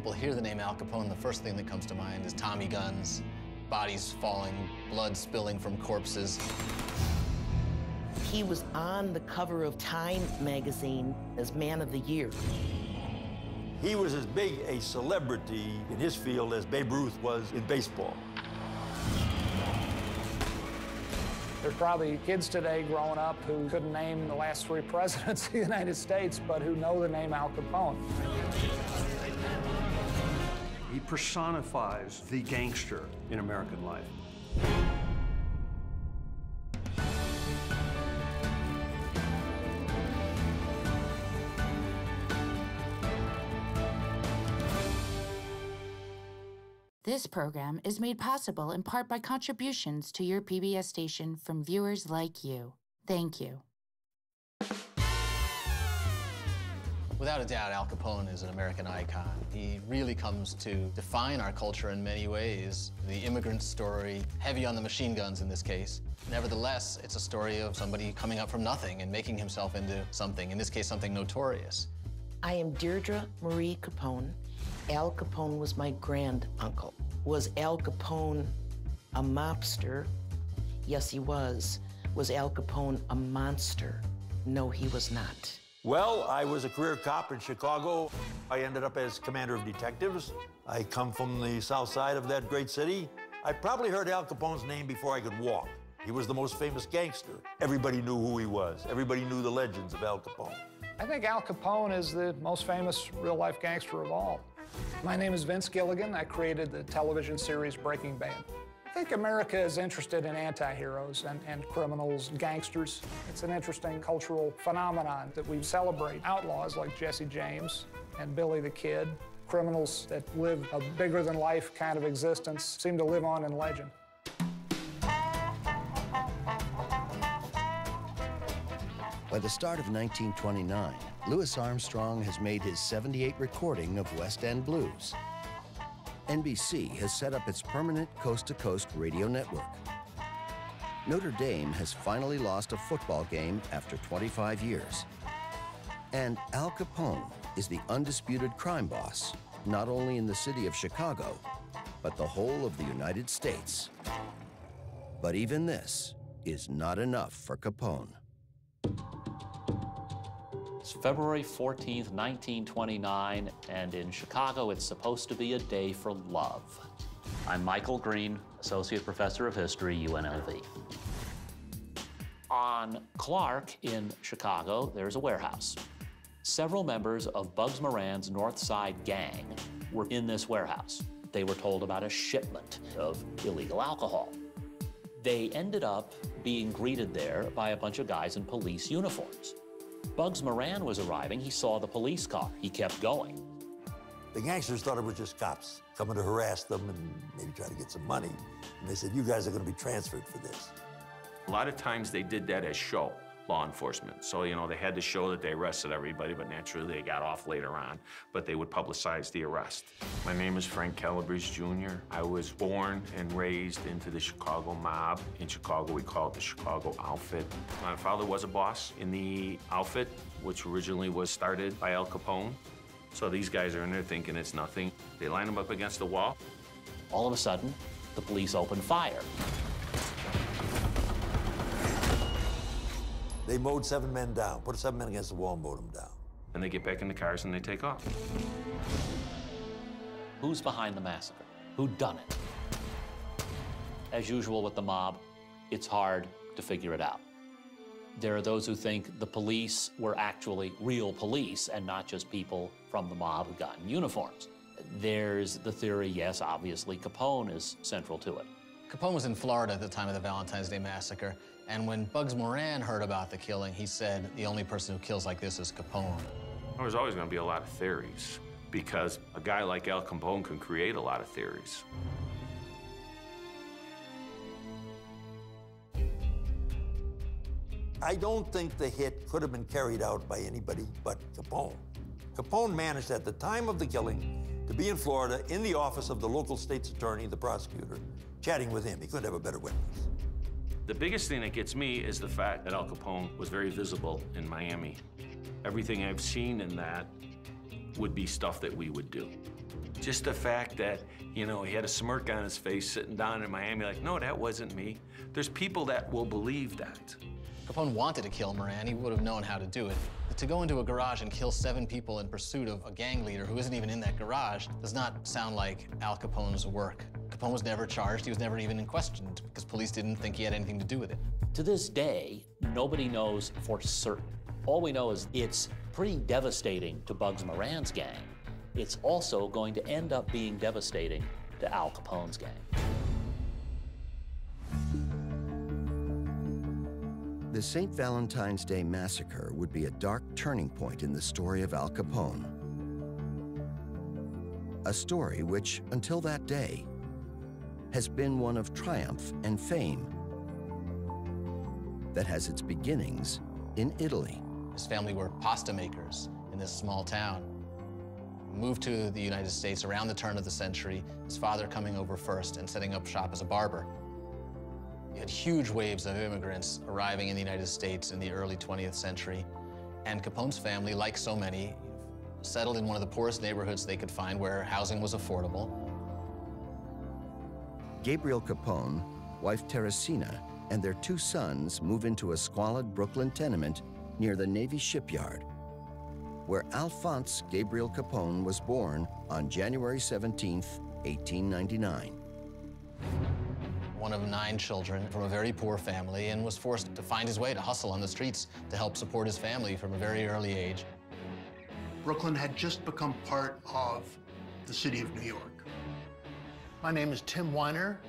people hear the name Al Capone, the first thing that comes to mind is Tommy guns, bodies falling, blood spilling from corpses. He was on the cover of Time magazine as Man of the Year. He was as big a celebrity in his field as Babe Ruth was in baseball. There's probably kids today growing up who couldn't name the last 3 presidents of the United States, but who know the name Al Capone. He personifies the gangster in American life. This program is made possible in part by contributions to your PBS station from viewers like you. Thank you. Without a doubt, Al Capone is an American icon. He really comes to define our culture in many ways. The immigrant story, heavy on the machine guns in this case. Nevertheless, it's a story of somebody coming up from nothing and making himself into something, in this case, something notorious. I am Deirdre Marie Capone. Al Capone was my grand-uncle. Was Al Capone a mobster? Yes, he was. Was Al Capone a monster? No, he was not. Well, I was a career cop in Chicago. I ended up as commander of detectives. I come from the south side of that great city. I probably heard Al Capone's name before I could walk. He was the most famous gangster. Everybody knew who he was. Everybody knew the legends of Al Capone. I think Al Capone is the most famous real-life gangster of all. My name is Vince Gilligan. I created the television series Breaking Bad. I think America is interested in anti-heroes and criminals and gangsters. It's an interesting cultural phenomenon that we celebrate outlaws like Jesse James and Billy the Kid. Criminals that live a bigger-than-life kind of existence seem to live on in legend. By the start of 1929, Louis Armstrong has made his 78 recording of West End blues. NBC has set up its permanent coast-to-coast radio network. Notre Dame has finally lost a football game after 25 years. And Al Capone is the undisputed crime boss, not only in the city of Chicago, but the whole of the United States. But even this is not enough for Capone. It's February 14th, 1929, and in Chicago, it's supposed to be a day for love. I'm Michael Green, Associate Professor of History, UNLV. On Clark in Chicago, there's a warehouse. Several members of Bugs Moran's North Side gang were in this warehouse. They were told about a shipment of illegal alcohol. They ended up being greeted there by a bunch of guys in police uniforms. Bugs Moran was arriving. He saw the police car. He kept going. The gangsters thought it was just cops coming to harass them and maybe try to get some money. And they said, you guys are going to be transferred for this. A lot of times they did that as show, law enforcement. So, you know, they had to show that they arrested everybody, but naturally they got off later on. But they would publicize the arrest. My name is Frank Calabrese Jr. I was born and raised into the Chicago mob. In Chicago, we call it the Chicago Outfit. My father was a boss in the outfit, which originally was started by Al Capone. So these guys are in there thinking it's nothing. They line them up against the wall. All of a sudden, the police opened fire. They mowed 7 men down, put 7 men against the wall and mowed them down. And they get back in the cars and they take off. Who's behind the massacre? Who done it? As usual with the mob, it's hard to figure it out. There are those who think the police were actually real police and not just people from the mob who got in uniforms. There's the theory, yes, obviously Capone is central to it. Capone was in Florida at the time of the Valentine's Day Massacre, and when Bugs Moran heard about the killing, he said, the only person who kills like this is Capone. There was always going to be a lot of theories, because a guy like Al Capone can create a lot of theories. I don't think the hit could have been carried out by anybody but Capone. Capone managed at the time of the killing to be in Florida in the office of the local state's attorney, the prosecutor, chatting with him. He couldn't have a better witness. The biggest thing that gets me is the fact that Al Capone was very visible in Miami. Everything I've seen in that would be stuff that we would do. Just the fact that, you know, he had a smirk on his face sitting down in Miami like, no, that wasn't me. There's people that will believe that. Capone wanted to kill Moran. He would have known how to do it. But to go into a garage and kill 7 people in pursuit of a gang leader who isn't even in that garage does not sound like Al Capone's work. Capone was never charged. He was never even questioned because police didn't think he had anything to do with it. To this day, nobody knows for certain. All we know is it's pretty devastating to Bugs Moran's gang. It's also going to end up being devastating to Al Capone's gang. The St. Valentine's Day Massacre would be a dark turning point in the story of Al Capone. A story which, until that day, has been one of triumph and fame that has its beginnings in Italy. His family were pasta makers in this small town. Moved to the United States around the turn of the century, his father coming over first and setting up shop as a barber. You had huge waves of immigrants arriving in the United States in the early 20th century, and Capone's family, like so many, settled in one of the poorest neighborhoods they could find where housing was affordable. Gabriel Capone, wife Teresina, and their 2 sons move into a squalid Brooklyn tenement near the Navy shipyard, where Alphonse Gabriel Capone was born on January 17, 1899. One of 9 children from a very poor family, and was forced to find his way to hustle on the streets to help support his family from a very early age. Brooklyn had just become part of the city of New York. My name is Tim Weiner.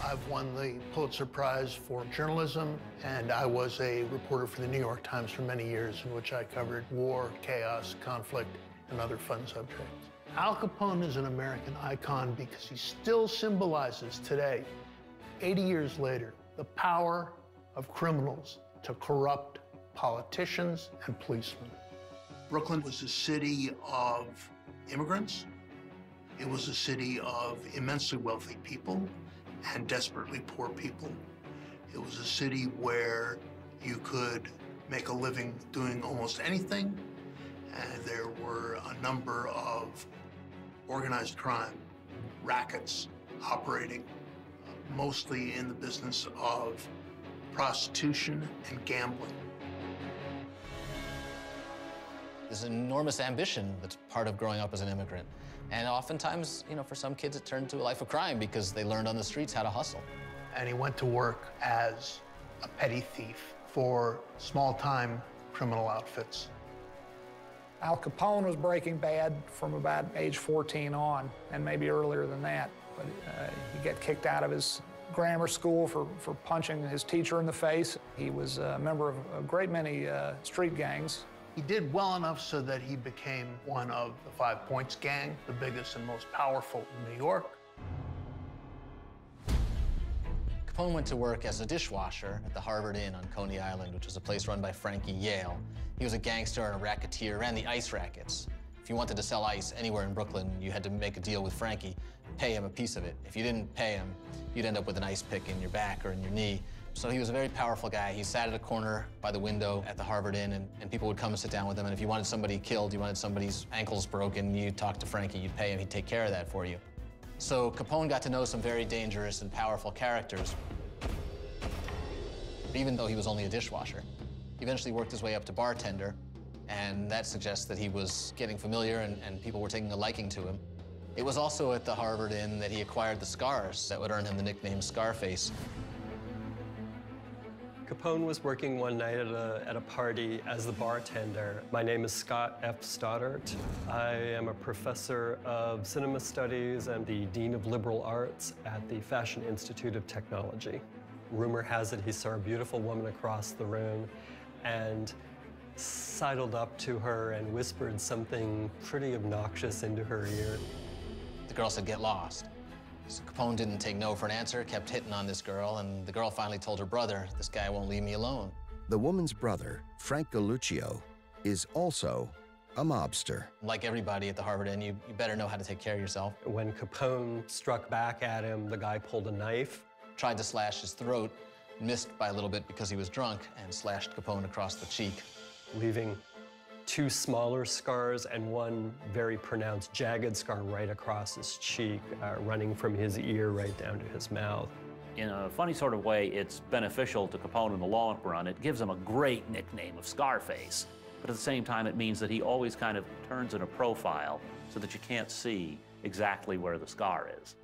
I've won the Pulitzer Prize for journalism, and I was a reporter for the New York Times for many years, in which I covered war, chaos, conflict, and other fun subjects. Al Capone is an American icon because he still symbolizes today, 80 years later, the power of criminals to corrupt politicians and policemen. Brooklyn was a city of immigrants. It was a city of immensely wealthy people and desperately poor people. It was a city where you could make a living doing almost anything, and there were a number of organized crime rackets operating, mostly in the business of prostitution and gambling. There's enormous ambition that's part of growing up as an immigrant. And oftentimes, you know, for some kids, it turned to a life of crime because they learned on the streets how to hustle. And he went to work as a petty thief for small-time criminal outfits. Al Capone was Breaking Bad from about age 14 on, and maybe earlier than that. But he got kicked out of his grammar school for punching his teacher in the face. He was a member of a great many street gangs. He did well enough so that he became one of the 5 Points gang, the biggest and most powerful in New York. Capone went to work as a dishwasher at the Harvard Inn on Coney Island, which was a place run by Frankie Yale. He was a gangster and a racketeer, ran the ice rackets. If you wanted to sell ice anywhere in Brooklyn, you had to make a deal with Frankie, pay him a piece of it. If you didn't pay him, you'd end up with an ice pick in your back or in your knee. So he was a very powerful guy. He sat at a corner by the window at the Harvard Inn, and people would come and sit down with him. And if you wanted somebody killed, you wanted somebody's ankles broken, you'd talk to Frankie, you'd pay him, he'd take care of that for you. So Capone got to know some very dangerous and powerful characters. Even though he was only a dishwasher, he eventually worked his way up to bartender, and that suggests that he was getting familiar and people were taking a liking to him. It was also at the Harvard Inn that he acquired the scars that would earn him the nickname Scarface. Capone was working one night at a party as the bartender. My name is Scott F. Stoddart. I am a professor of cinema studies and the Dean of Liberal Arts at the Fashion Institute of Technology. Rumor has it he saw a beautiful woman across the room and sidled up to her and whispered something pretty obnoxious into her ear. The girl said, "Get lost." So Capone didn't take no for an answer, kept hitting on this girl, and the girl finally told her brother, "This guy won't leave me alone." The woman's brother, Frank Galluccio, is also a mobster. Like everybody at the Harvard Inn, you better know how to take care of yourself. When Capone struck back at him, the guy pulled a knife. Tried to slash his throat, missed by a little bit because he was drunk, and slashed Capone across the cheek. Leaving 2 smaller scars and 1 very pronounced jagged scar right across his cheek, running from his ear right down to his mouth. In a funny sort of way, it's beneficial to Capone in the long run. It gives him a great nickname of Scarface, but at the same time, it means that he always kind of turns in a profile so that you can't see exactly where the scar is.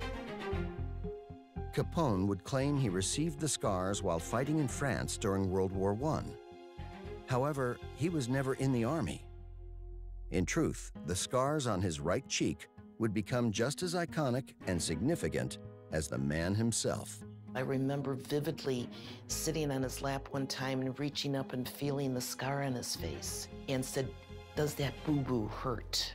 Capone would claim he received the scars while fighting in France during World War I. However, he was never in the army. In truth, the scars on his right cheek would become just as iconic and significant as the man himself. I remember vividly sitting on his lap one time and reaching up and feeling the scar on his face and said, "Does that boo-boo hurt?"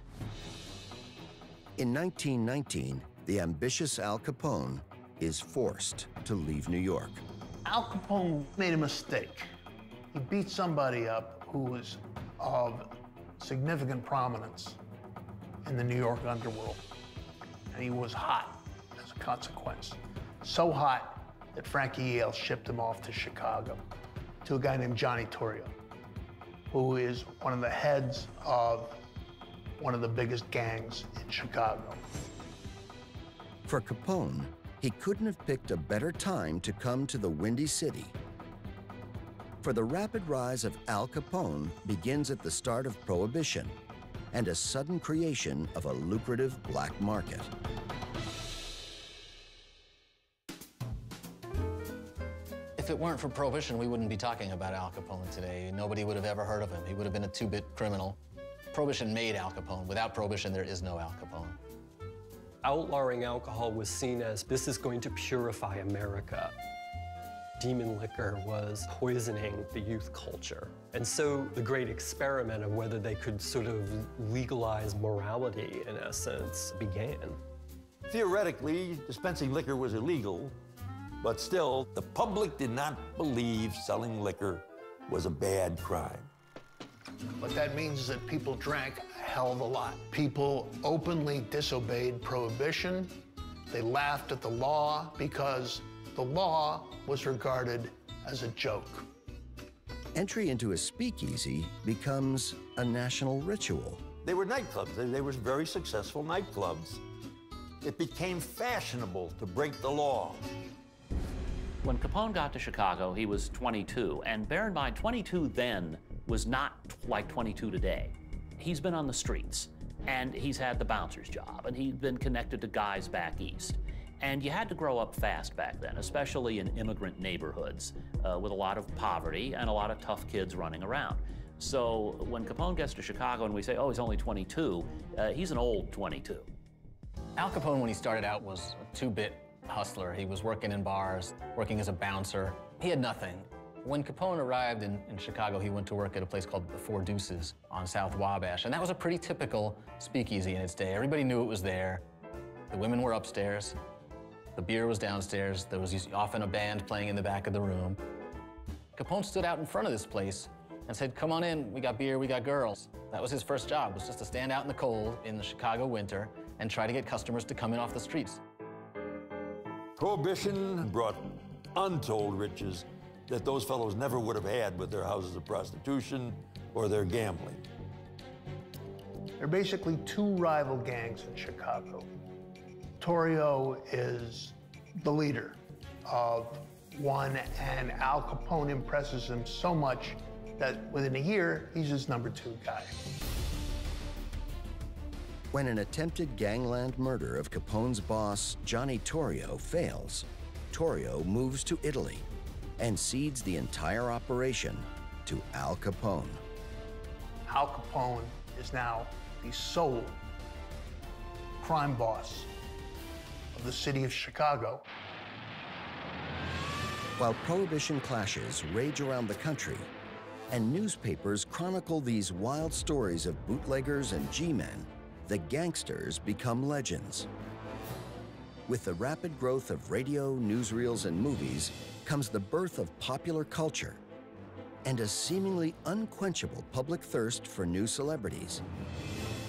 In 1919, the ambitious Al Capone is forced to leave New York. Al Capone made a mistake. He beat somebody up who was of significant prominence in the New York underworld. And he was hot as a consequence. So hot that Frankie Yale shipped him off to Chicago to a guy named Johnny Torrio, who is one of the heads of one of the biggest gangs in Chicago. For Capone, he couldn't have picked a better time to come to the Windy City. For the rapid rise of Al Capone begins at the start of Prohibition and a sudden creation of a lucrative black market. If it weren't for Prohibition, we wouldn't be talking about Al Capone today. Nobody would have ever heard of him. He would have been a 2-bit criminal. Prohibition made Al Capone. Without Prohibition, there is no Al Capone. Outlawing alcohol was seen as, this is going to purify America. Demon liquor was poisoning the youth culture. And so the great experiment of whether they could sort of legalize morality, in essence, began. Theoretically, dispensing liquor was illegal, but still, the public did not believe selling liquor was a bad crime. What that means is that people drank a hell of a lot. People openly disobeyed Prohibition. They laughed at the law because the law was regarded as a joke. Entry into a speakeasy becomes a national ritual. They were nightclubs. They were very successful nightclubs. It became fashionable to break the law. When Capone got to Chicago, he was 22, and bear in mind, 22 then was not like 22 today. He's been on the streets, and he's had the bouncer's job, and he's been connected to guys back east. And you had to grow up fast back then, especially in immigrant neighborhoods with a lot of poverty and a lot of tough kids running around. So when Capone gets to Chicago and we say, oh, he's only 22, he's an old 22. Al Capone, when he started out, was a 2-bit hustler. He was working in bars, working as a bouncer. He had nothing. When Capone arrived in Chicago, he went to work at a place called the Four Deuces on South Wabash, and that was a pretty typical speakeasy in its day. Everybody knew it was there. The women were upstairs. The beer was downstairs. There was often a band playing in the back of the room. Capone stood out in front of this place and said, "Come on in, we got beer, we got girls." That was his first job, was just to stand out in the cold in the Chicago winter and try to get customers to come in off the streets. Prohibition brought untold riches that those fellows never would have had with their houses of prostitution or their gambling. There are basically 2 rival gangs in Chicago. Torrio is the leader of one, and Al Capone impresses him so much that within a year, he's his number 2 guy. When an attempted gangland murder of Capone's boss, Johnny Torrio, fails, Torrio moves to Italy and cedes the entire operation to Al Capone. Al Capone is now the sole crime boss of the city of Chicago. While Prohibition clashes rage around the country, and newspapers chronicle these wild stories of bootleggers and G-men, the gangsters become legends. With the rapid growth of radio, newsreels, and movies comes the birth of popular culture and a seemingly unquenchable public thirst for new celebrities.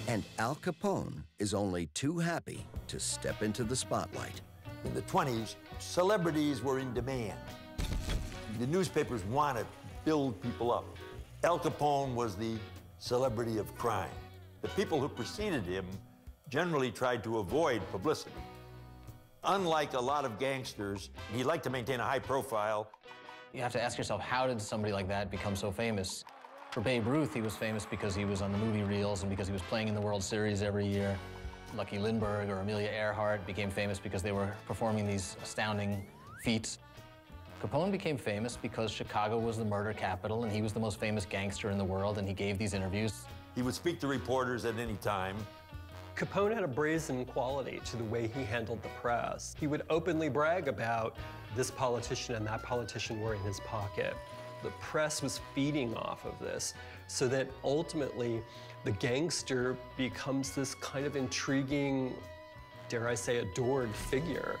And Al Capone is only too happy to step into the spotlight. In the 20s, celebrities were in demand. The newspapers wanted to build people up. Al Capone was the celebrity of crime. The people who preceded him generally tried to avoid publicity. Unlike a lot of gangsters, he liked to maintain a high profile. You have to ask yourself, how did somebody like that become so famous? For Babe Ruth, he was famous because he was on the movie reels and because he was playing in the World Series every year. Lucky Lindbergh or Amelia Earhart became famous because they were performing these astounding feats. Capone became famous because Chicago was the murder capital and he was the most famous gangster in the world, and he gave these interviews. He would speak to reporters at any time. Capone had a brazen quality to the way he handled the press. He would openly brag about this politician and that politician were in his pocket. The press was feeding off of this, so that ultimately the gangster becomes this kind of intriguing, dare I say, adored figure.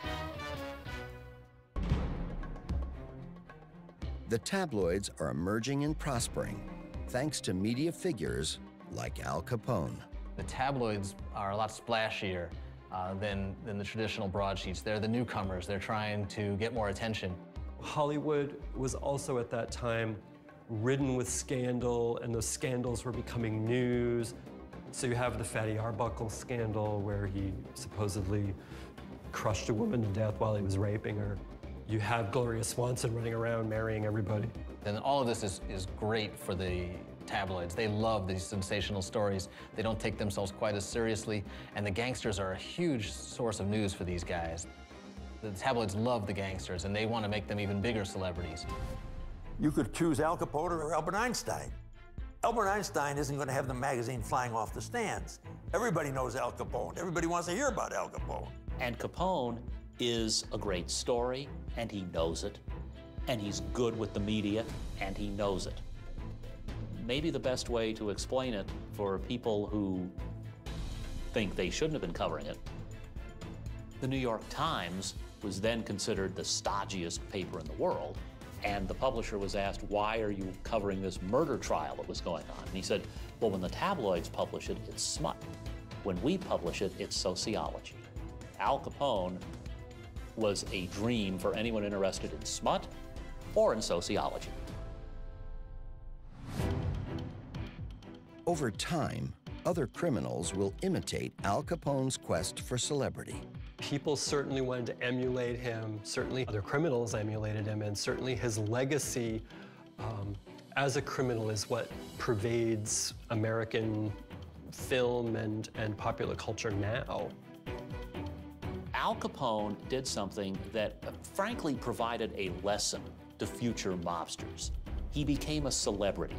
The tabloids are emerging and prospering, thanks to media figures like Al Capone. The tabloids are a lot splashier than the traditional broadsheets. They're the newcomers. They're trying to get more attention. Hollywood was also at that time ridden with scandal, and those scandals were becoming news. So you have the Fatty Arbuckle scandal, where he supposedly crushed a woman to death while he was raping her. You have Gloria Swanson running around marrying everybody. And all of this is great for the tabloids. They love these sensational stories. They don't take themselves quite as seriously, and the gangsters are a huge source of news for these guys. The tabloids love the gangsters, and they want to make them even bigger celebrities. You could choose Al Capone or Albert Einstein. Albert Einstein isn't going to have the magazine flying off the stands. Everybody knows Al Capone. Everybody wants to hear about Al Capone. And Capone is a great story, and he knows it. And he's good with the media, and he knows it. Maybe the best way to explain it for people who think they shouldn't have been covering it, the New York Times was then considered the stodgiest paper in the world, and the publisher was asked, why are you covering this murder trial that was going on? And he said, well, when the tabloids publish it, it's smut. When we publish it, it's sociology. Al Capone was a dream for anyone interested in smut or in sociology. Over time, other criminals will imitate Al Capone's quest for celebrity. People certainly wanted to emulate him, certainly other criminals emulated him, and certainly his legacy as a criminal is what pervades American film and popular culture now. Al Capone did something that frankly provided a lesson to future mobsters. He became a celebrity.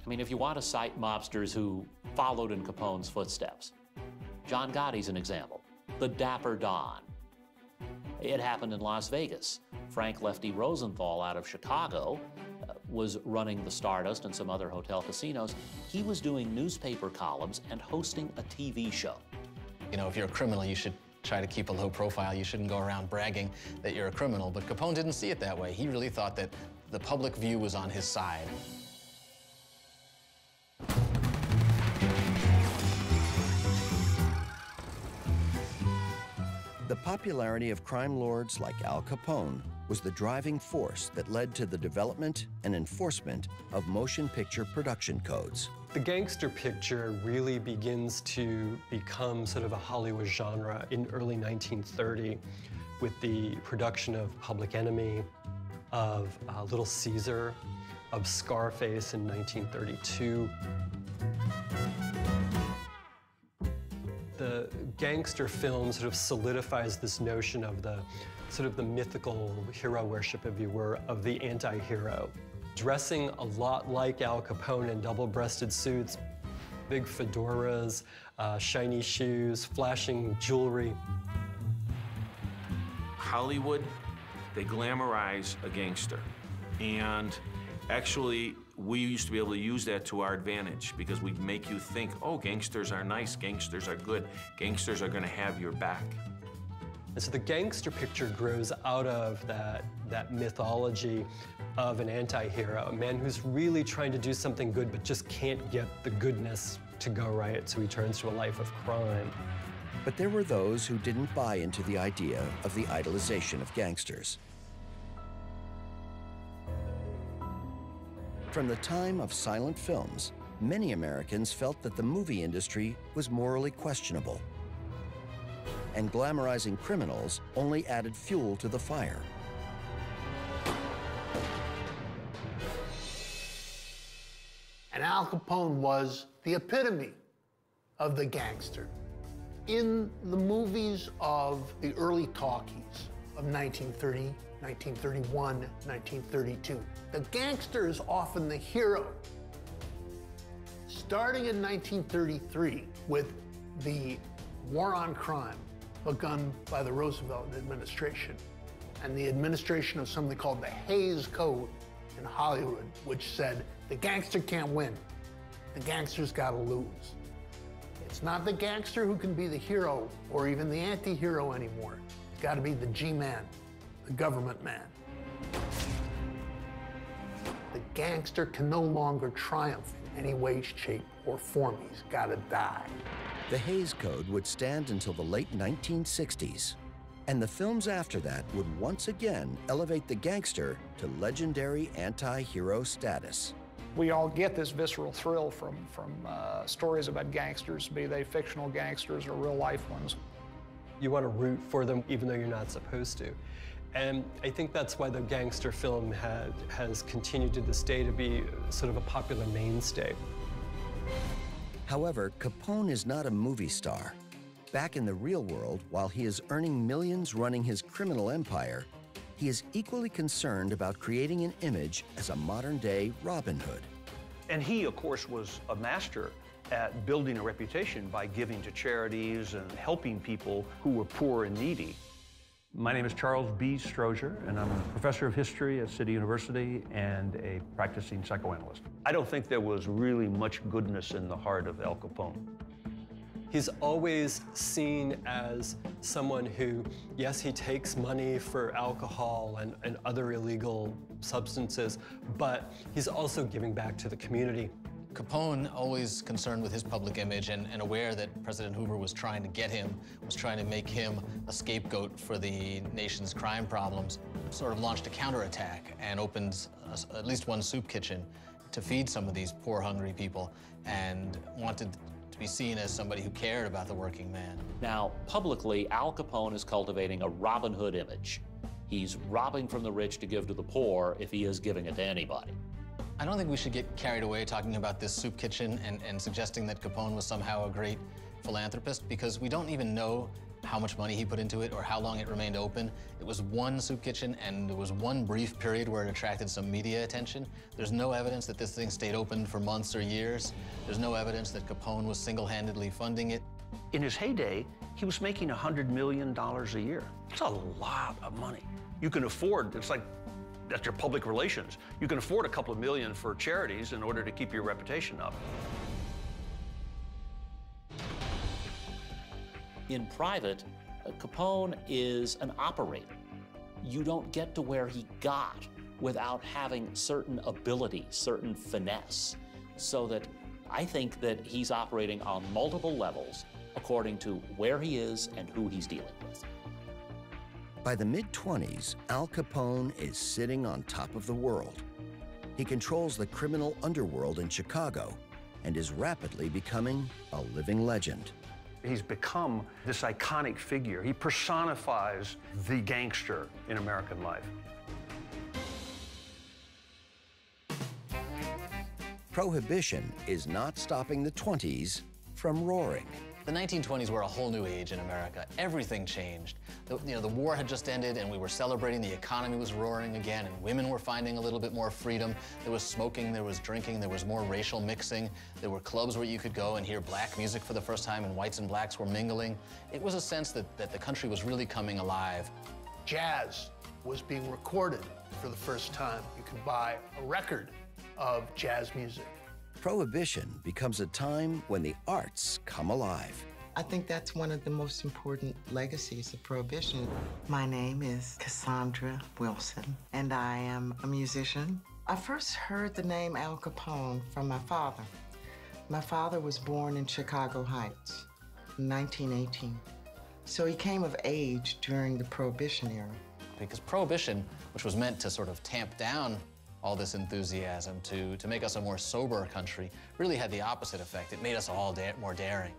I mean, if you want to cite mobsters who followed in Capone's footsteps, John Gotti's an example. The Dapper Don. It happened in Las Vegas. Frank Lefty Rosenthal out of Chicago was running the Stardust and some other hotel casinos. He was doing newspaper columns and hosting a TV show. You know, if you're a criminal, you should try to keep a low profile. You shouldn't go around bragging that you're a criminal. But Capone didn't see it that way. He really thought that the public view was on his side. The popularity of crime lords like Al Capone was the driving force that led to the development and enforcement of motion picture production codes. The gangster picture really begins to become sort of a Hollywood genre in early 1930 with the production of Public Enemy, of Little Caesar, of Scarface in 1932. The gangster film sort of solidifies this notion of the sort of the mythical hero worship, if you were, of the anti-hero. Dressing a lot like Al Capone in double-breasted suits, big fedoras, shiny shoes, flashing jewelry. Hollywood, they glamorize a gangster. And actually, we used to be able to use that to our advantage because we'd make you think, oh, gangsters are nice, gangsters are good, gangsters are gonna have your back. And so the gangster picture grows out of that mythology of an anti-hero, a man who's really trying to do something good but just can't get the goodness to go right, so he turns to a life of crime. But there were those who didn't buy into the idea of the idolization of gangsters. From the time of silent films, many Americans felt that the movie industry was morally questionable, and glamorizing criminals only added fuel to the fire. And Al Capone was the epitome of the gangster. In the movies of the early talkies of 1930, 1931, 1932, the gangster is often the hero. Starting in 1933 with the war on crime begun by the Roosevelt administration and the administration of something called the Hays Code in Hollywood, which said the gangster can't win, the gangster's gotta lose. It's not the gangster who can be the hero or even the anti-hero anymore. It's gotta be the G-man, the government man. The gangster can no longer triumph in any way, shape, or form. He's gotta die. The Hays Code would stand until the late 1960s, and the films after that would once again elevate the gangster to legendary anti-hero status. We all get this visceral thrill from stories about gangsters, be they fictional gangsters or real-life ones. You want to root for them even though you're not supposed to. And I think that's why the gangster film has continued to this day to be sort of a popular mainstay. However, Capone is not a movie star. Back in the real world, while he is earning millions running his criminal empire, he is equally concerned about creating an image as a modern-day Robin Hood. And he, of course, was a master at building a reputation by giving to charities and helping people who were poor and needy. My name is Charles B. Strozier, and I'm a professor of history at City University and a practicing psychoanalyst. I don't think there was really much goodness in the heart of Al Capone. He's always seen as someone who, yes, he takes money for alcohol and other illegal substances, but he's also giving back to the community. Capone, always concerned with his public image and aware that President Hoover was trying to get him, was trying to make him a scapegoat for the nation's crime problems, sort of launched a counterattack and opened at least one soup kitchen to feed some of these poor, hungry people, and wanted to be seen as somebody who cared about the working man. Now, publicly, Al Capone is cultivating a Robin Hood image. He's robbing from the rich to give to the poor if he is giving it to anybody. I don't think we should get carried away talking about this soup kitchen and suggesting that Capone was somehow a great philanthropist, because we don't even know how much money he put into it or how long it remained open. It was one soup kitchen, and there was one brief period where it attracted some media attention. There's no evidence that this thing stayed open for months or years. There's no evidence that Capone was single-handedly funding it. In his heyday, he was making $100 million a year. It's a lot of money. You can afford, it's like, that's your public relations. You can afford a couple of million for charities in order to keep your reputation up. In private, Capone is an operator. You don't get to where he got without having certain ability, certain finesse. So that I think that he's operating on multiple levels according to where he is and who he's dealing with. By the mid-20s, Al Capone is sitting on top of the world. He controls the criminal underworld in Chicago and is rapidly becoming a living legend. He's become this iconic figure. He personifies the gangster in American life. Prohibition is not stopping the 20s from roaring. The 1920s were a whole new age in America. Everything changed. The war had just ended, and we were celebrating. The economy was roaring again, and women were finding a little bit more freedom. There was smoking, there was drinking, there was more racial mixing. There were clubs where you could go and hear black music for the first time, and whites and blacks were mingling. It was a sense that the country was really coming alive. Jazz was being recorded for the first time. You could buy a record of jazz music. Prohibition becomes a time when the arts come alive. I think that's one of the most important legacies of Prohibition. My name is Cassandra Wilson, and I am a musician. I first heard the name Al Capone from my father. My father was born in Chicago Heights in 1918, so he came of age during the Prohibition era. Because Prohibition, which was meant to sort of tamp down all this enthusiasm to make us a more sober country really had the opposite effect. It made us all more daring.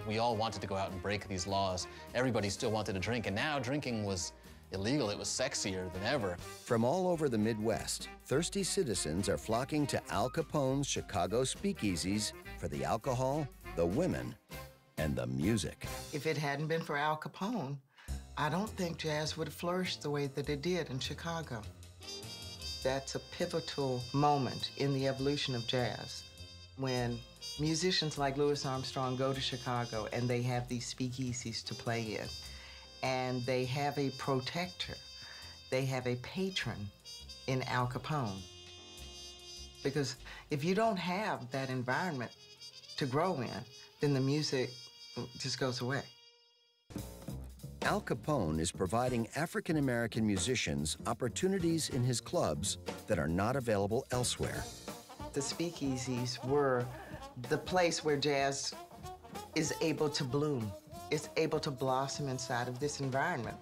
We all wanted to go out and break these laws. Everybody still wanted to drink, and now drinking was illegal. It was sexier than ever. From all over the Midwest, thirsty citizens are flocking to Al Capone's Chicago speakeasies for the alcohol, the women, and the music. If it hadn't been for Al Capone, I don't think jazz would have flourished the way that it did in Chicago. That's a pivotal moment in the evolution of jazz, when musicians like Louis Armstrong go to Chicago and they have these speakeasies to play in, and they have a protector, they have a patron in Al Capone. Because if you don't have that environment to grow in, then the music just goes away. Al Capone is providing African-American musicians opportunities in his clubs that are not available elsewhere. The speakeasies were the place where jazz is able to bloom. It's able to blossom inside of this environment.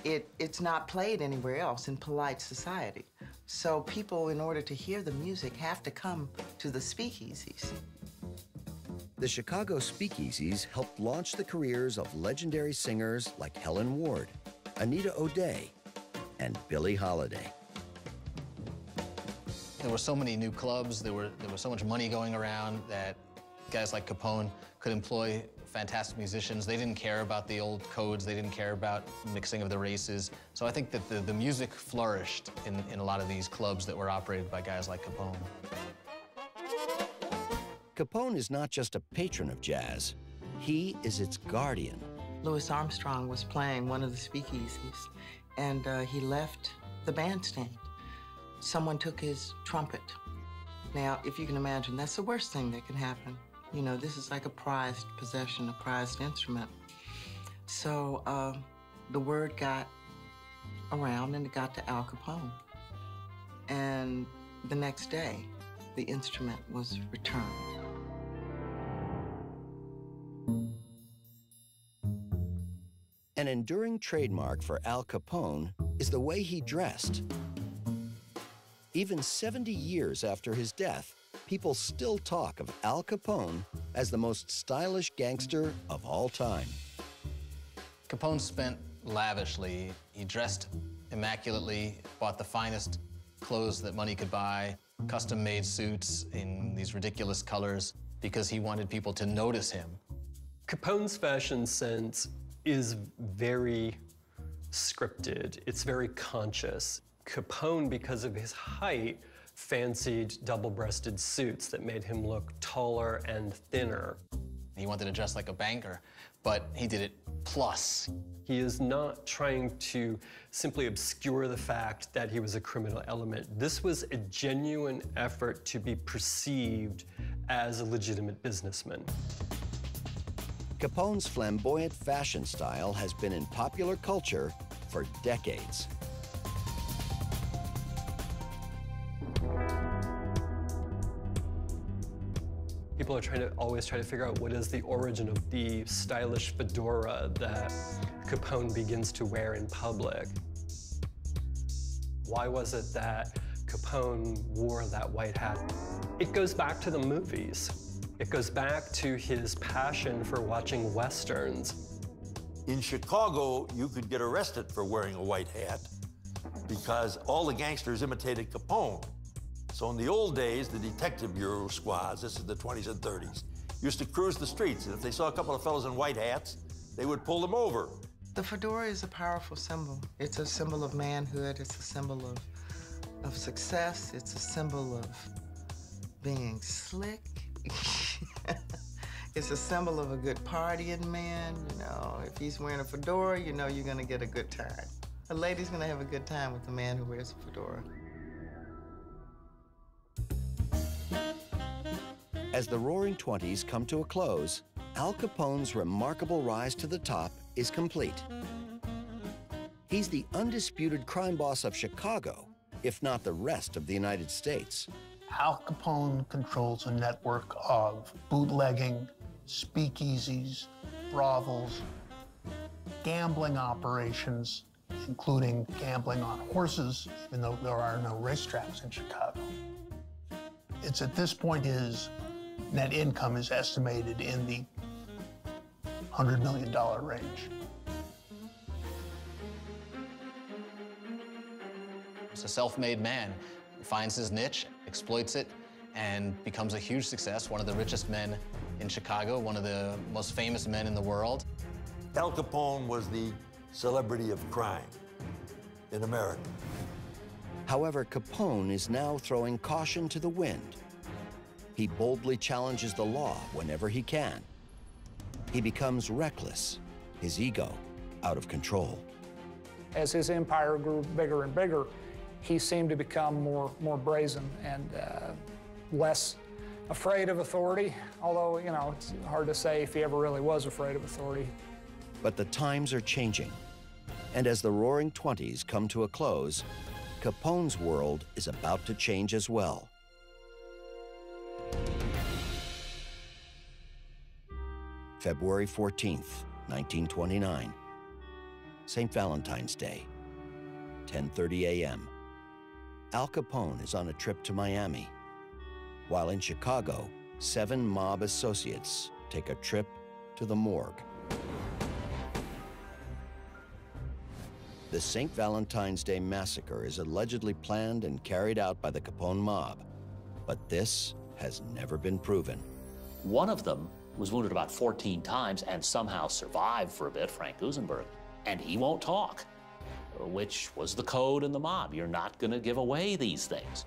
It's not played anywhere else in polite society. So people, in order to hear the music, have to come to the speakeasies. The Chicago speakeasies helped launch the careers of legendary singers like Helen Ward, Anita O'Day, and Billie Holiday. There were so many new clubs, there was so much money going around that guys like Capone could employ fantastic musicians. They didn't care about the old codes, they didn't care about mixing of the races. So I think that the music flourished in a lot of these clubs that were operated by guys like Capone. Capone is not just a patron of jazz, he is its guardian. Louis Armstrong was playing one of the speakeasies, and he left the bandstand. Someone took his trumpet. Now, if you can imagine, that's the worst thing that can happen. You know, this is like a prized possession, a prized instrument. So the word got around, and it got to Al Capone. And the next day, the instrument was returned. An enduring trademark for Al Capone is the way he dressed. Even 70 years after his death, people still talk of Al Capone as the most stylish gangster of all time. Capone spent lavishly. He dressed immaculately, bought the finest clothes that money could buy, custom-made suits in these ridiculous colors, because he wanted people to notice him. Capone's fashion sense is very scripted. It's very conscious. Capone, because of his height, fancied double-breasted suits that made him look taller and thinner. He wanted to dress like a banker, but he did it plus. He is not trying to simply obscure the fact that he was a criminal element. This was a genuine effort to be perceived as a legitimate businessman. Capone's flamboyant fashion style has been in popular culture for decades. People are always trying to figure out what is the origin of the stylish fedora that Capone begins to wear in public. Why was it that Capone wore that white hat? It goes back to the movies. It goes back to his passion for watching Westerns. In Chicago, you could get arrested for wearing a white hat because all the gangsters imitated Capone. So in the old days, the detective bureau squads, this is the 20s and 30s, used to cruise the streets, and if they saw a couple of fellows in white hats, they would pull them over. The fedora is a powerful symbol. It's a symbol of manhood. It's a symbol of success. It's a symbol of being slick. It's a symbol of a good partying man. You know, if he's wearing a fedora, you know you're gonna get a good time. A lady's gonna have a good time with the man who wears a fedora. As the Roaring Twenties come to a close, Al Capone's remarkable rise to the top is complete. He's the undisputed crime boss of Chicago, if not the rest of the United States. Al Capone controls a network of bootlegging, speakeasies, brothels, gambling operations, including gambling on horses, even though there are no racetracks in Chicago. It's at this point his net income is estimated in the $100 million range. He's a self-made man. He finds his niche, exploits it, and becomes a huge success, one of the richest men in Chicago, one of the most famous men in the world. Al Capone was the celebrity of crime in America. However, Capone is now throwing caution to the wind. He boldly challenges the law whenever he can. He becomes reckless, his ego out of control. As his empire grew bigger and bigger, he seemed to become more brazen and less afraid of authority, although, you know, it's hard to say if he ever really was afraid of authority. But the times are changing, and as the Roaring '20s come to a close, Capone's world is about to change as well. February 14th, 1929, St. Valentine's Day, 10:30 a.m. Al Capone is on a trip to Miami, while in Chicago, 7 mob associates take a trip to the morgue. The St. Valentine's Day massacre is allegedly planned and carried out by the Capone mob, but this has never been proven. One of them was wounded about 14 times and somehow survived for a bit, Frank Gusenberg, and he won't talk, which was the code in the mob. You're not going to give away these things.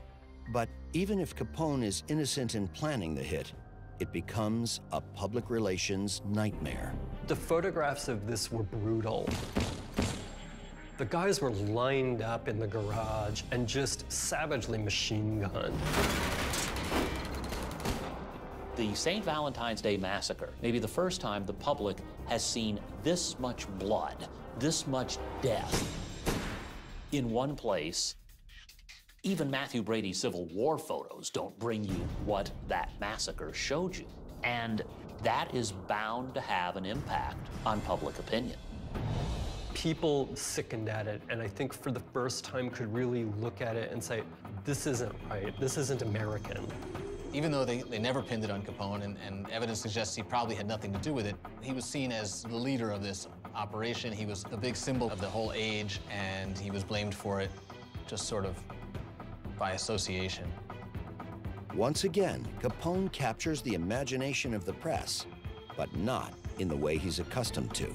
But even if Capone is innocent in planning the hit, it becomes a public relations nightmare. The photographs of this were brutal. The guys were lined up in the garage and just savagely machine gunned. The St. Valentine's Day massacre may be the first time the public has seen this much blood, this much death in one place. Even Matthew Brady's Civil War photos don't bring you what that massacre showed you. And that is bound to have an impact on public opinion. People sickened at it, and I think for the first time could really look at it and say, this isn't right, this isn't American. Even though they never pinned it on Capone, and evidence suggests he probably had nothing to do with it, he was seen as the leader of this operation. He was a big symbol of the whole age, and he was blamed for it just sort of by association. Once again, Capone captures the imagination of the press, but not in the way he's accustomed to.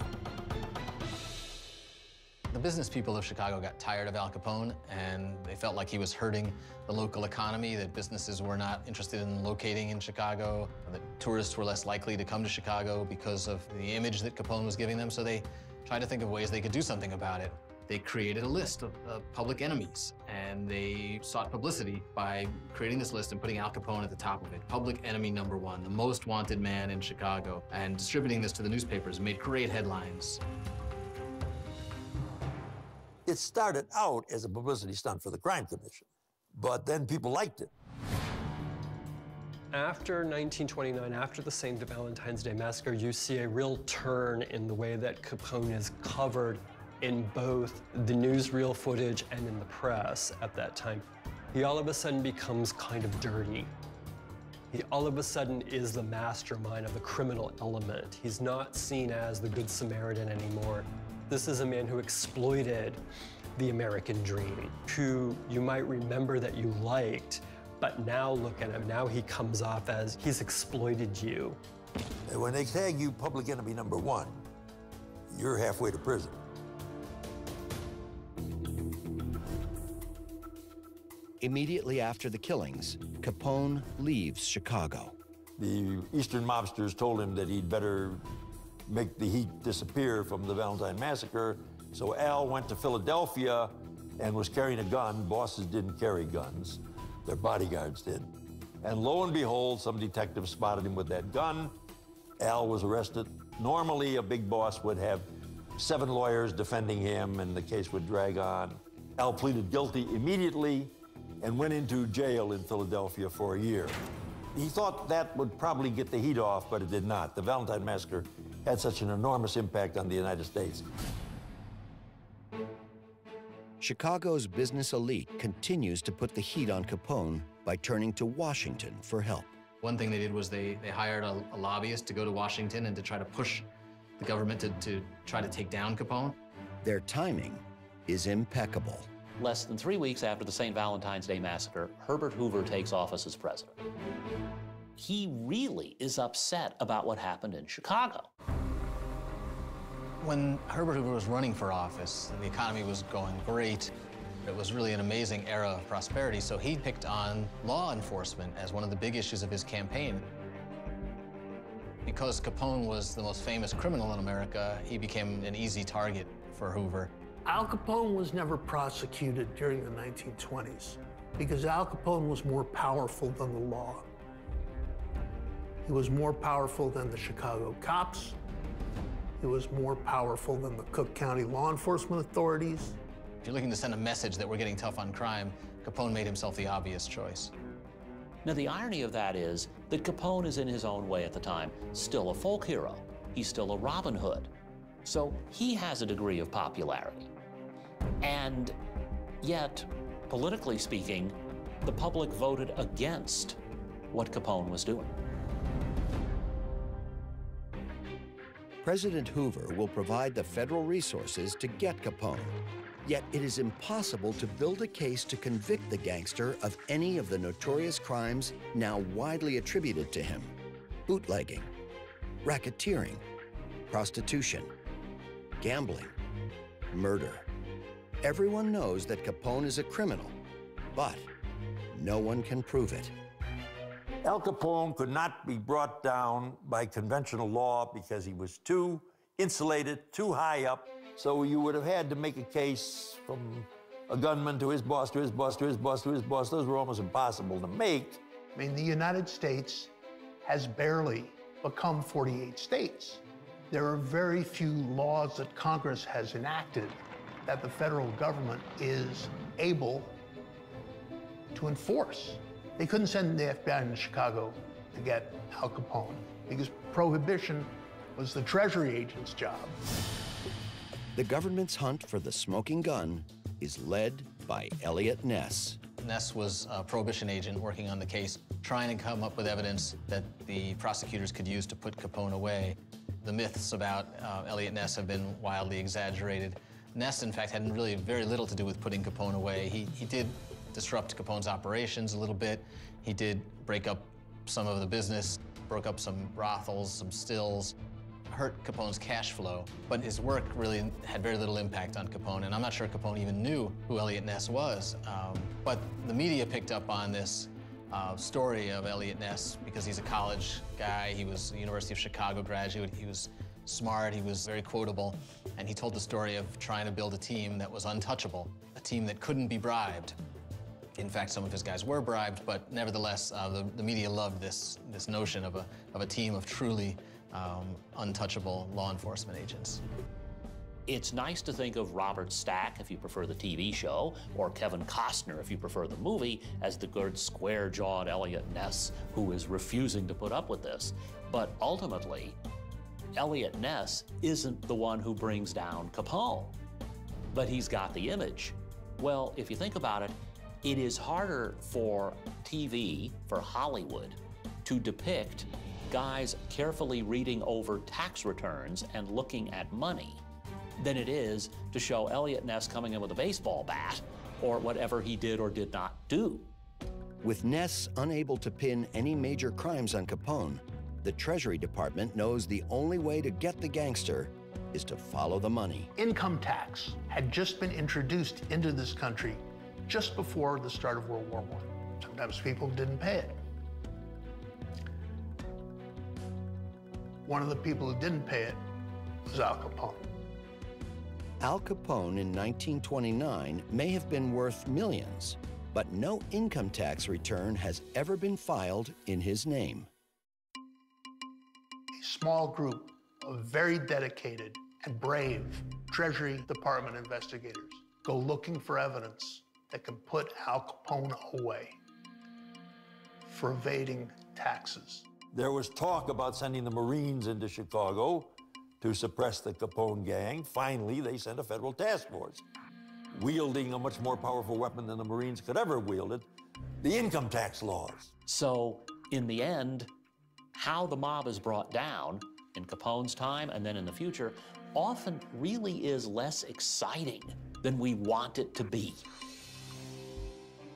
The business people of Chicago got tired of Al Capone, and they felt like he was hurting the local economy, that businesses were not interested in locating in Chicago, that tourists were less likely to come to Chicago because of the image that Capone was giving them, so they tried to think of ways they could do something about it. They created a list of public enemies, and they sought publicity by creating this list and putting Al Capone at the top of it. Public enemy number 1, the most wanted man in Chicago, and distributing this to the newspapers made great headlines. It started out as a publicity stunt for the Crime Commission, but then people liked it. After 1929, after the St. Valentine's Day massacre, you see a real turn in the way that Capone is covered in both the newsreel footage and in the press at that time. He all of a sudden becomes kind of dirty. He all of a sudden is the mastermind of the criminal element. He's not seen as the Good Samaritan anymore. This is a man who exploited the American dream, who you might remember that you liked, but now look at him. Now he comes off as he's exploited you. And when they tag you public enemy number 1, you're halfway to prison. Immediately after the killings, Capone leaves Chicago. The Eastern mobsters told him that he'd better make the heat disappear from the Valentine massacre, so Al went to Philadelphia and was carrying a gun. Bosses didn't carry guns, their bodyguards did. And lo and behold, some detectives spotted him with that gun. Al was arrested. Normally, a big boss would have 7 lawyers defending him and the case would drag on. Al pleaded guilty immediately and went into jail in Philadelphia for a year. He thought that would probably get the heat off, but it did not. The Valentine massacre had such an enormous impact on the United States. Chicago's business elite continues to put the heat on Capone by turning to Washington for help. One thing they did was they hired a lobbyist to go to Washington and to try to push the government to try to take down Capone. Their timing is impeccable. Less than 3 weeks after the St. Valentine's Day Massacre, Herbert Hoover takes office as president. He really is upset about what happened in Chicago. When Herbert Hoover was running for office, the economy was going great. It was really an amazing era of prosperity, so he picked on law enforcement as one of the big issues of his campaign. Because Capone was the most famous criminal in America, he became an easy target for Hoover. Al Capone was never prosecuted during the 1920s because Al Capone was more powerful than the law. He was more powerful than the Chicago cops. He was more powerful than the Cook County law enforcement authorities. If you're looking to send a message that we're getting tough on crime, Capone made himself the obvious choice. Now, the irony of that is that Capone is, in his own way at the time, still a folk hero. He's still a Robin Hood. So he has a degree of popularity. And yet, politically speaking, the public voted against what Capone was doing. President Hoover will provide the federal resources to get Capone. Yet it is impossible to build a case to convict the gangster of any of the notorious crimes now widely attributed to him: bootlegging, racketeering, prostitution, gambling, murder. Everyone knows that Capone is a criminal, but no one can prove it. Al Capone could not be brought down by conventional law because he was too insulated, too high up. So you would have had to make a case from a gunman to his boss, to his boss, to his boss, to his boss. Those were almost impossible to make. I mean, the United States has barely become 48 states. There are very few laws that Congress has enacted that the federal government is able to enforce. They couldn't send the FBI to Chicago to get Al Capone because prohibition was the Treasury agent's job. The government's hunt for the smoking gun is led by Elliot Ness. Ness was a prohibition agent working on the case, trying to come up with evidence that the prosecutors could use to put Capone away. The myths about Elliot Ness have been wildly exaggerated. Ness, in fact, had really very little to do with putting Capone away. He did disrupt Capone's operations a little bit. He did break up some of the business, broke up some brothels, some stills, hurt Capone's cash flow, but his work really had very little impact on Capone, and I'm not sure Capone even knew who Elliot Ness was. But the media picked up on this story of Elliot Ness because he's a college guy. He was a University of Chicago graduate. He was smart. He was very quotable, and he told the story of trying to build a team that was untouchable, a team that couldn't be bribed. In fact, some of his guys were bribed, but nevertheless, the media loved this notion of a team of truly untouchable law enforcement agents. It's nice to think of Robert Stack, if you prefer the TV show, or Kevin Costner, if you prefer the movie, as the good square-jawed Elliot Ness who is refusing to put up with this. But ultimately, Elliot Ness isn't the one who brings down Capone, but he's got the image. Well, if you think about it, it is harder for TV, for Hollywood, to depict guys carefully reading over tax returns and looking at money than it is to show Elliot Ness coming in with a baseball bat or whatever he did or did not do. With Ness unable to pin any major crimes on Capone, the Treasury Department knows the only way to get the gangster is to follow the money. Income tax had just been introduced into this country just before the start of World War I. Sometimes people didn't pay it. One of the people who didn't pay it was Al Capone. Al Capone in 1929 may have been worth millions, but no income tax return has ever been filed in his name. A small group of very dedicated and brave Treasury Department investigators go looking for evidence that can put Al Capone away for evading taxes. There was talk about sending the Marines into Chicago to suppress the Capone gang. Finally, they sent a federal task force. wielding a much more powerful weapon than the Marines could ever have wielded, the income tax laws. So, in the end, how the mob is brought down in Capone's time and then in the future often really is less exciting than we want it to be.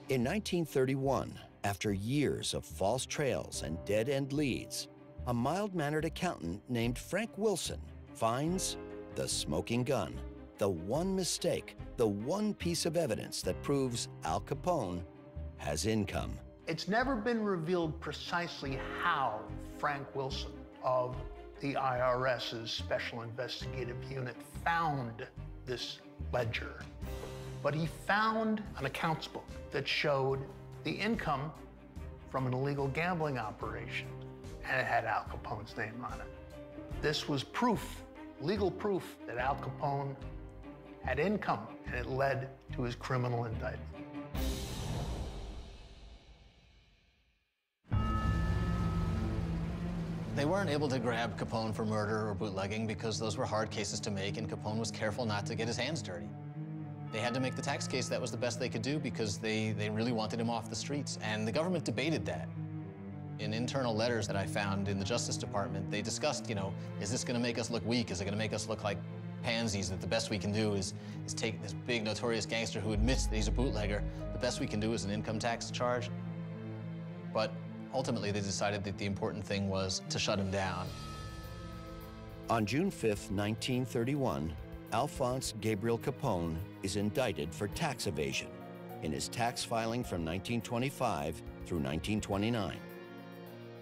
In 1931, after years of false trails and dead-end leads, a mild-mannered accountant named Frank Wilson finds the smoking gun, the one mistake, the one piece of evidence that proves Al Capone has income. It's never been revealed precisely how Frank Wilson of the IRS's Special Investigative Unit found this ledger. But he found an accounts book that showed the income from an illegal gambling operation, and it had Al Capone's name on it. This was proof, legal proof, that Al Capone had income, and it led to his criminal indictment. They weren't able to grab Capone for murder or bootlegging because those were hard cases to make, and Capone was careful not to get his hands dirty. They had to make the tax case. That was the best they could do because they really wanted him off the streets, and the government debated that. In internal letters that I found in the Justice Department, they discussed, you know, is this gonna make us look weak? Is it gonna make us look like pansies, that the best we can do is take this big notorious gangster who admits that he's a bootlegger, the best we can do is an income tax charge? But ultimately, they decided that the important thing was to shut him down. On June 5th, 1931, Alphonse Gabriel Capone is indicted for tax evasion in his tax filing from 1925 through 1929.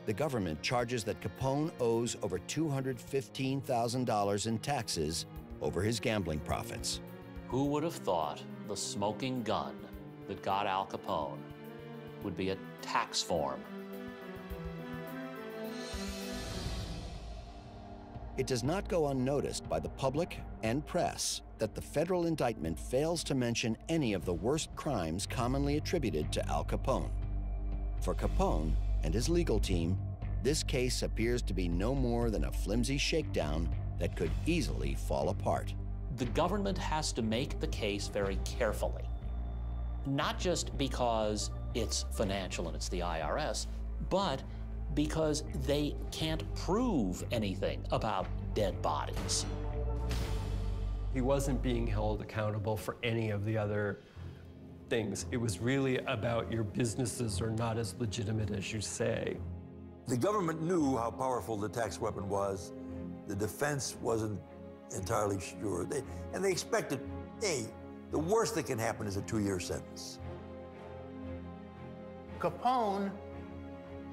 The government charges that Capone owes over $215,000 in taxes over his gambling profits. Who would have thought the smoking gun that got Al Capone would be a tax form? It does not go unnoticed by the public and press that the federal indictment fails to mention any of the worst crimes commonly attributed to Al Capone. For Capone and his legal team, this case appears to be no more than a flimsy shakedown that could easily fall apart. The government has to make the case very carefully, not just because it's financial and it's the IRS, but because they can't prove anything about dead bodies. He wasn't being held accountable for any of the other things. It was really about your businesses are not as legitimate as you say. The government knew how powerful the tax weapon was. The defense wasn't entirely sure. They expected, hey, the worst that can happen is a 2-year sentence. Capone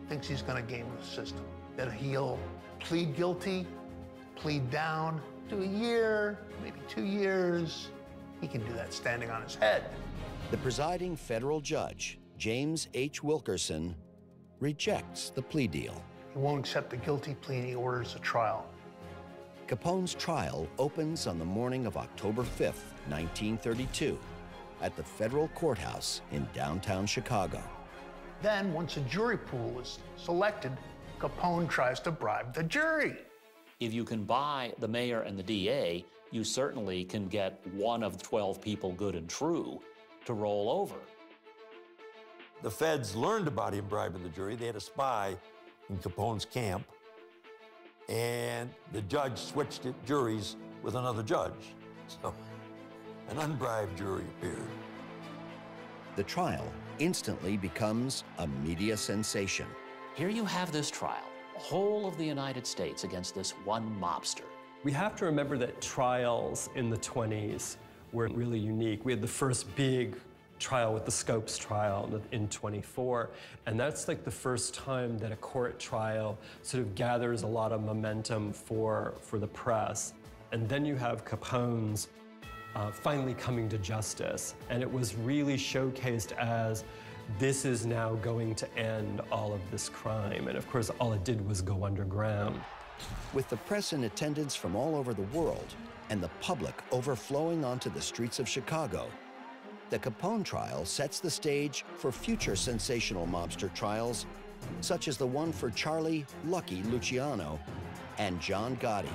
thinks he's going to game the system, that he'll plead guilty, plead down, do a year, maybe 2 years. He can do that standing on his head. The presiding federal judge, James H. Wilkerson, rejects the plea deal. He won't accept the guilty plea, and he orders a trial. Capone's trial opens on the morning of October 5th, 1932, at the federal courthouse in downtown Chicago. Then, once a jury pool is selected, Capone tries to bribe the jury. If you can buy the mayor and the DA, you certainly can get one of 12 people, good and true, to roll over. The feds learned about him bribing the jury. They had a spy in Capone's camp, and the judge switched juries with another judge. So an unbribed jury appeared. The trial instantly becomes a media sensation. Here you have this trial, whole of the United States against this one mobster. We have to remember that trials in the 20s were really unique. We had the first big trial with the Scopes trial in 24, and that's like the first time that a court trial sort of gathers a lot of momentum for the press. And then you have Capone's finally coming to justice, and it was really showcased as this is now going to end all of this crime. And of course, all it did was go underground. With the press in attendance from all over the world and the public overflowing onto the streets of Chicago, the Capone trial sets the stage for future sensational mobster trials, such as the one for Charlie Lucky Luciano and John Gotti.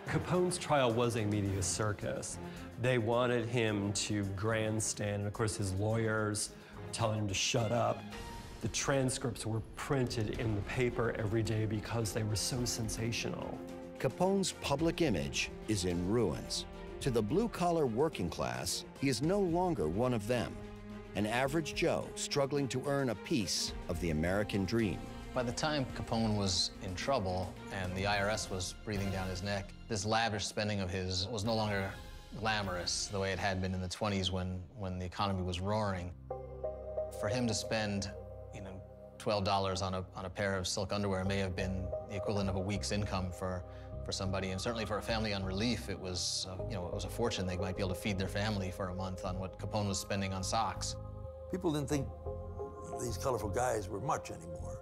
Capone's trial was a media circus, They wanted him to grandstand, and of course his lawyers were telling him to shut up. The transcripts were printed in the paper every day because they were so sensational. Capone's public image is in ruins. To the blue-collar working class, he is no longer one of them, an average Joe struggling to earn a piece of the American dream. By the time Capone was in trouble and the IRS was breathing down his neck, this lavish spending of his was no longer glamorous the way it had been in the 20s when the economy was roaring. For him to spend, $12 on a pair of silk underwear may have been the equivalent of a week's income for somebody, and certainly for a family on relief, it was, it was a fortune. They might be able to feed their family for a month on what Capone was spending on socks. People didn't think these colorful guys were much anymore.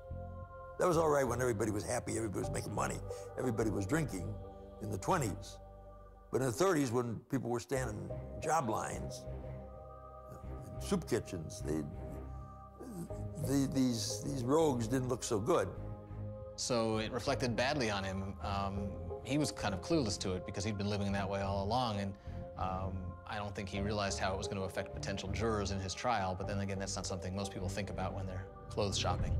That was all right when everybody was happy, everybody was making money, everybody was drinking in the 20s. But in the 30s, when people were standing in job lines, in soup kitchens, these rogues didn't look so good. So it reflected badly on him. He was kind of clueless to it because he'd been living that way all along, and I don't think he realized how it was going to affect potential jurors in his trial, but then again, that's not something most people think about when they're clothes shopping.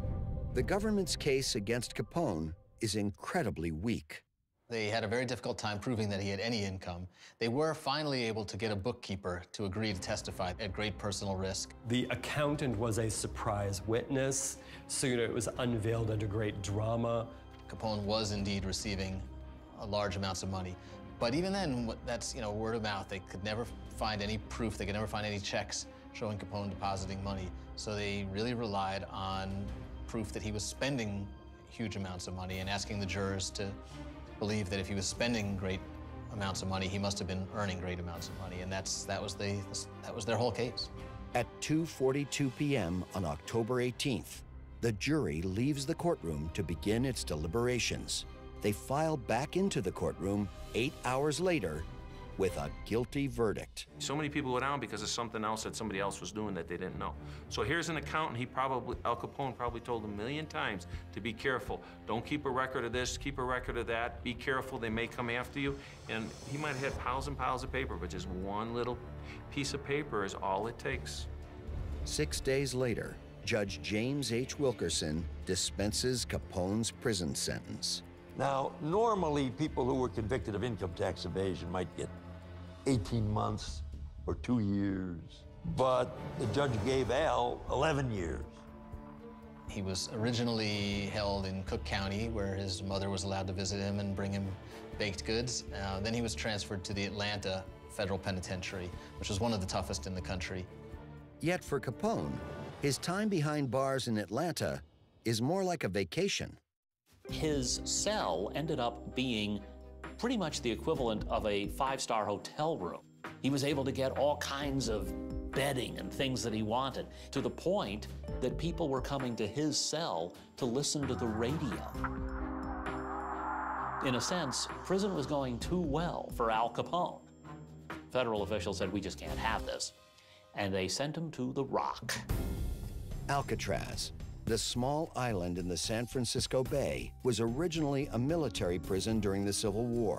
The government's case against Capone is incredibly weak. They had a very difficult time proving that he had any income. They were finally able to get a bookkeeper to agree to testify at great personal risk. The accountant was a surprise witness, so it was unveiled under great drama. Capone was indeed receiving large amounts of money. But even then, that's, word of mouth. They could never find any proof. They could never find any checks showing Capone depositing money. So they really relied on proof that he was spending huge amounts of money and asking the jurors to believe that if he was spending great amounts of money, he must have been earning great amounts of money. And that was their whole case. At 2:42 p.m. on October 18th, the jury leaves the courtroom to begin its deliberations. They file back into the courtroom 8 hours later with a guilty verdict. So many people go down because of something else that somebody else was doing that they didn't know. So here's an accountant, Al Capone probably told a million times to be careful. Don't keep a record of this, keep a record of that. Be careful, they may come after you. And he might have had piles and piles of paper, but just one little piece of paper is all it takes. 6 days later, Judge James H. Wilkerson dispenses Capone's prison sentence. Now, normally people who were convicted of income tax evasion might get 18 months or 2 years, but the judge gave Al 11 years. He was originally held in Cook County, where his mother was allowed to visit him and bring him baked goods. Then he was transferred to the Atlanta Federal Penitentiary, which was one of the toughest in the country. Yet for Capone, his time behind bars in Atlanta is more like a vacation. His cell ended up being pretty much the equivalent of a five-star hotel room. He was able to get all kinds of bedding and things that he wanted, to the point that people were coming to his cell to listen to the radio. In a sense, prison was going too well for Al Capone. Federal officials said, we just can't have this. And they sent him to the Rock. Alcatraz, the small island in the San Francisco Bay, was originally a military prison during the Civil War.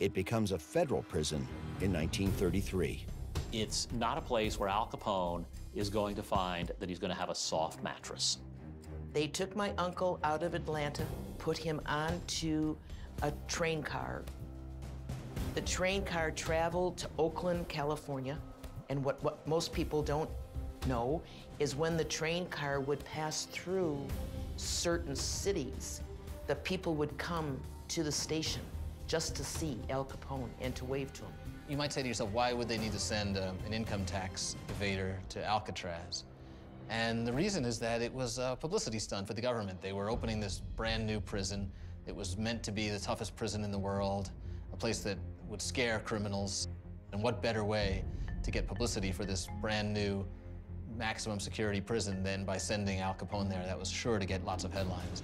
It becomes a federal prison in 1933. It's not a place where Al Capone is going to find that he's going to have a soft mattress. They took my uncle out of Atlanta, put him onto a train car. The train car traveled to Oakland, California, and what most people don't know is when the train car would pass through certain cities, the people would come to the station just to see Al Capone and to wave to him. You might say to yourself, why would they need to send an income tax evader to Alcatraz? And the reason is that it was a publicity stunt for the government. They were opening this brand new prison. It was meant to be the toughest prison in the world, a place that would scare criminals. And what better way to get publicity for this brand new maximum security prison than by sending Al Capone there? That was sure to get lots of headlines.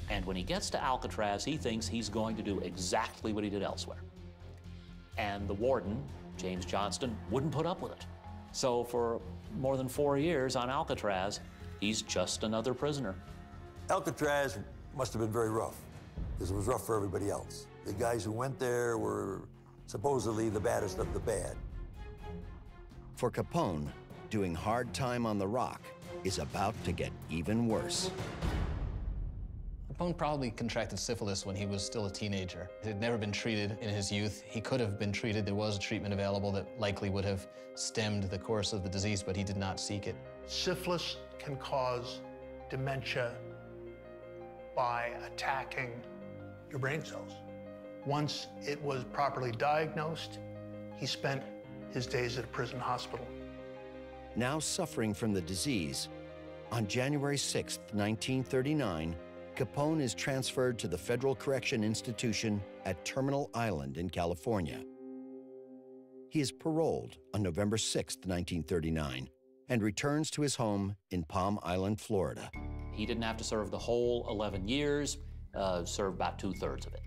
And when he gets to Alcatraz, he thinks he's going to do exactly what he did elsewhere. And the warden, James Johnston, wouldn't put up with it. So for more than 4 years on Alcatraz, he's just another prisoner. Alcatraz must have been very rough, because it was rough for everybody else. The guys who went there were supposedly the baddest of the bad. For Capone, doing hard time on the rock is about to get even worse. Capone probably contracted syphilis when he was still a teenager. It had never been treated in his youth. He could have been treated. There was a treatment available that likely would have stemmed the course of the disease, but he did not seek it. Syphilis can cause dementia by attacking your brain cells. Once it was properly diagnosed, he spent his days at a prison hospital. Now suffering from the disease, on January 6, 1939, Capone is transferred to the Federal Correction Institution at Terminal Island in California. He is paroled on November 6, 1939, and returns to his home in Palm Island, Florida. He didn't have to serve the whole 11 years, served about 2/3 of it.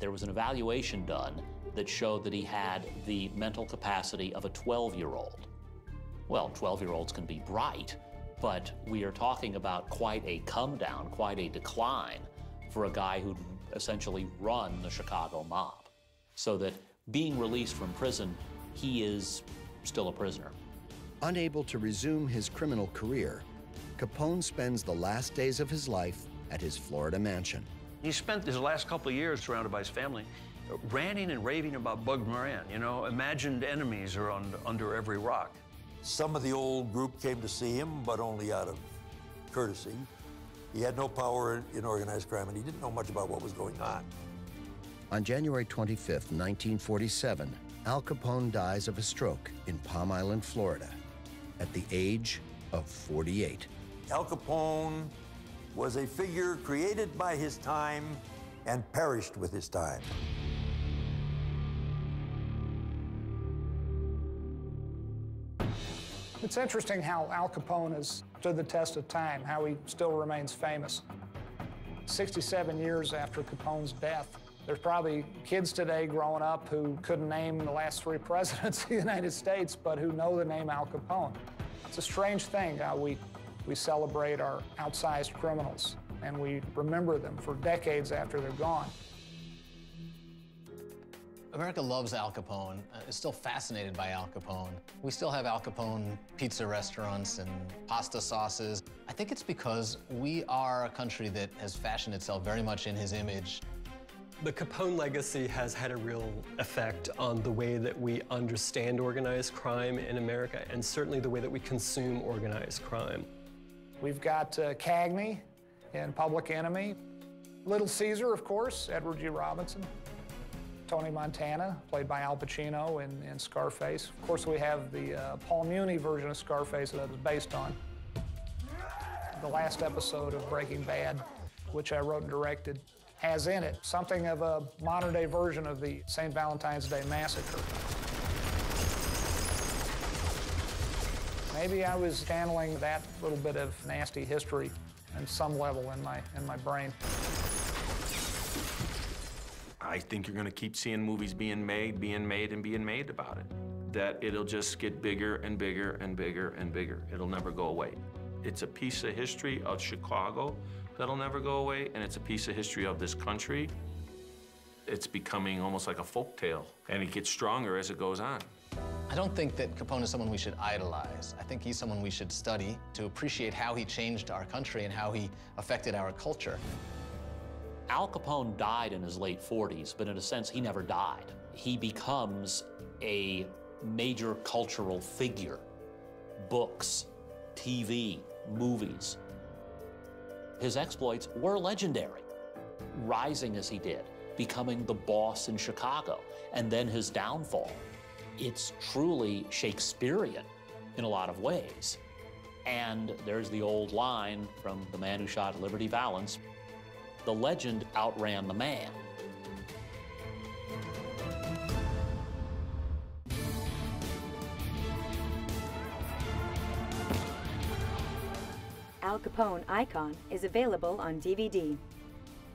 There was an evaluation done that showed that he had the mental capacity of a 12-year-old. Well, 12-year-olds can be bright, but we are talking about quite a come down, quite a decline for a guy who'd essentially run the Chicago mob. So that being released from prison, he is still a prisoner. Unable to resume his criminal career, Capone spends the last days of his life at his Florida mansion. He spent his last couple of years surrounded by his family, ranting and raving about Bugs Moran. You know, imagined enemies are under every rock. Some of the old group came to see him, but only out of courtesy. He had no power in organized crime, and he didn't know much about what was going on. On January 25, 1947, Al Capone dies of a stroke in Palm Island, Florida, at the age of 48. Al Capone was a figure created by his time and perished with his time. It's interesting how Al Capone has stood the test of time, how he still remains famous. 67 years after Capone's death, there's probably kids today growing up who couldn't name the last 3 presidents of the United States, but who know the name Al Capone. It's a strange thing how we celebrate our outsized criminals, and we remember them for decades after they're gone. America loves Al Capone, is still fascinated by Al Capone. We still have Al Capone pizza restaurants and pasta sauces. I think it's because we are a country that has fashioned itself very much in his image. The Capone legacy has had a real effect on the way that we understand organized crime in America, and certainly the way that we consume organized crime. We've got Cagney in Public Enemy, Little Caesar, of course, Edward G. Robinson, Tony Montana, played by Al Pacino in Scarface. Of course, we have the Paul Muni version of Scarface that it's based on. The last episode of Breaking Bad, which I wrote and directed, has in it something of a modern-day version of the St. Valentine's Day Massacre. Maybe I was channeling that little bit of nasty history in some level in my brain. I think you're going to keep seeing movies being made about it. That it'll just get bigger and bigger and bigger and bigger. It'll never go away. It's a piece of history of Chicago that'll never go away, and it's a piece of history of this country. It's becoming almost like a folk tale, and it gets stronger as it goes on. I don't think that Capone is someone we should idolize. I think he's someone we should study to appreciate how he changed our country and how he affected our culture. Al Capone died in his late 40s, but in a sense, he never died. He becomes a major cultural figure. Books, TV, movies. His exploits were legendary, rising as he did, becoming the boss in Chicago, and then his downfall. It's truly Shakespearean in a lot of ways. And there's the old line from The Man Who Shot Liberty Valance, the legend outran the man. Al Capone Icon is available on DVD.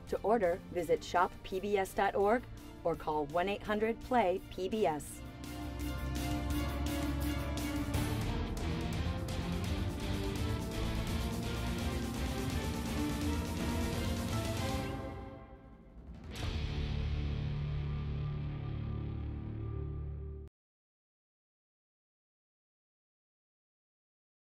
To order, visit shoppbs.org or call 1-800-PLAY-PBS.